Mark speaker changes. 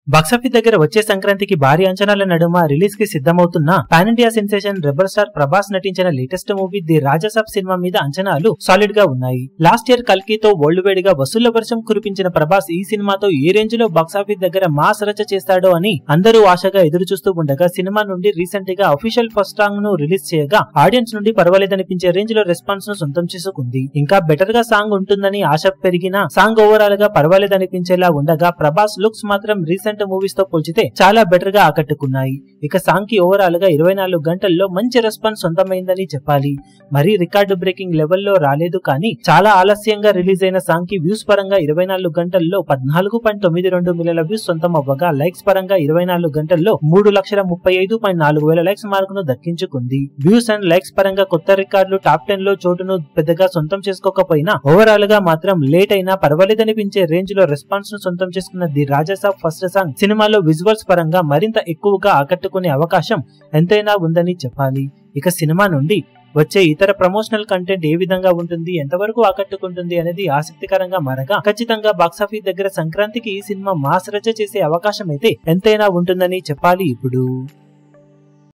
Speaker 1: Box office దగ్గర వచ్చే సంక్రాంతికి భారీ అంచనాల నడుమ రిలీజ్ కి సిద్ధమవుతున్న pan India sensation rebel star Prabhas నటించిన లేటెస్ట్ మూవీ ది రాజాసాబ్ సినిమా మీద అంచనాలు సాలిడ్ గా ఉన్నాయి. లాస్ట్ ఇయర్ కల్కితో వరల్డ్ వైడ్ గా వసూళ్ల వర్షం కురిపించిన ప్రభాస్ ఈ సినిమాతో ఏ రేంజ్ లో బాక్సాఫీస్ దగ్గర మాస్ రచ చేస్తాడో అని అందరూ ఆశగా ఎదురు చూస్తూ ఉండగా సినిమా నుండి రీసెంట్ గా అఫీషియల్ ఫస్ట్ సాంగ్ ను రిలీజ్ చేయగా ఆడియన్స్ నుండి పర్వాలేదనిపించే రేంజ్ లో రెస్పాన్స్ ను సొంతం చేసుకుంది. ఇంకా బెటర్ గా సాంగ్ ఉంటుందని ఆశ పెరిగిన సాంగ్ ఓవరాల్ గా పర్వాలేదనిపించేలా ఉండగా ప్రభాస్ లుక్స్ మాత్రం రీసెంట్ మూవీస్ తో పోల్చితే చాలా బెటర్ గా ఆకట్టుకున్నాయి. ఇక సాంగ్ కి ఓవరాల్ గా 24 గంటల్లో మంచి రెస్పాన్స్ సొంతమైందని చెప్పాలి. మరీ రికార్డు బ్రేకింగ్ లెవెల్లో రాలేదు కానీ చాలా ఆలస్యంగా రిలీజ్ అయిన సాంగ్ కి వ్యూస్ పరంగా 24 గంటల్లో 14.92 మిలియన్ల వ్యూస్ సొంతం అవ్వగా లైక్స్ పరంగా 24 గంటల్లో 3,35,400,000 లైక్స్ మార్క్ ను దక్కించుకుంది. వ్యూస్ అండ్ లైక్స్ పరంగా కొత్త రికార్డులు టాప్ 10 లో చోటును పెద్దగా సొంతం చేసుకోకపోయినా ఓవరాల్ గా మాత్రం లేట్ అయినా పర్వాలేదనిపించే రేంజ్ లో రెస్పాన్స్ ను సొంతం చేసుకున్న ది రాజాసాబ్ ఫస్ట్ సాంగ్ సినిమాలో విజువల్స్ పరంగా మరింత ఎక్కువగా ఆకట్టుకునే అవకాశం ఎంతైనా ఉందని చెప్పాలి. ఇక సినిమా నుండి వచ్చే ఇతర ప్రమోషనల్ కంటెంట్ ఏ విధంగా ఉంటుంది, ఎంతవరకు ఆకట్టుకుంటుంది అనేది ఆసక్తికరంగా మారగా ఖచ్చితంగా బాక్సాఫీస్ దగ్గర సంక్రాంతికి ఈ సినిమా మాస్ రచ చేసే అవకాశం అయితే ఎంతైనా ఉంటుందని చెప్పాలి. ఇప్పుడు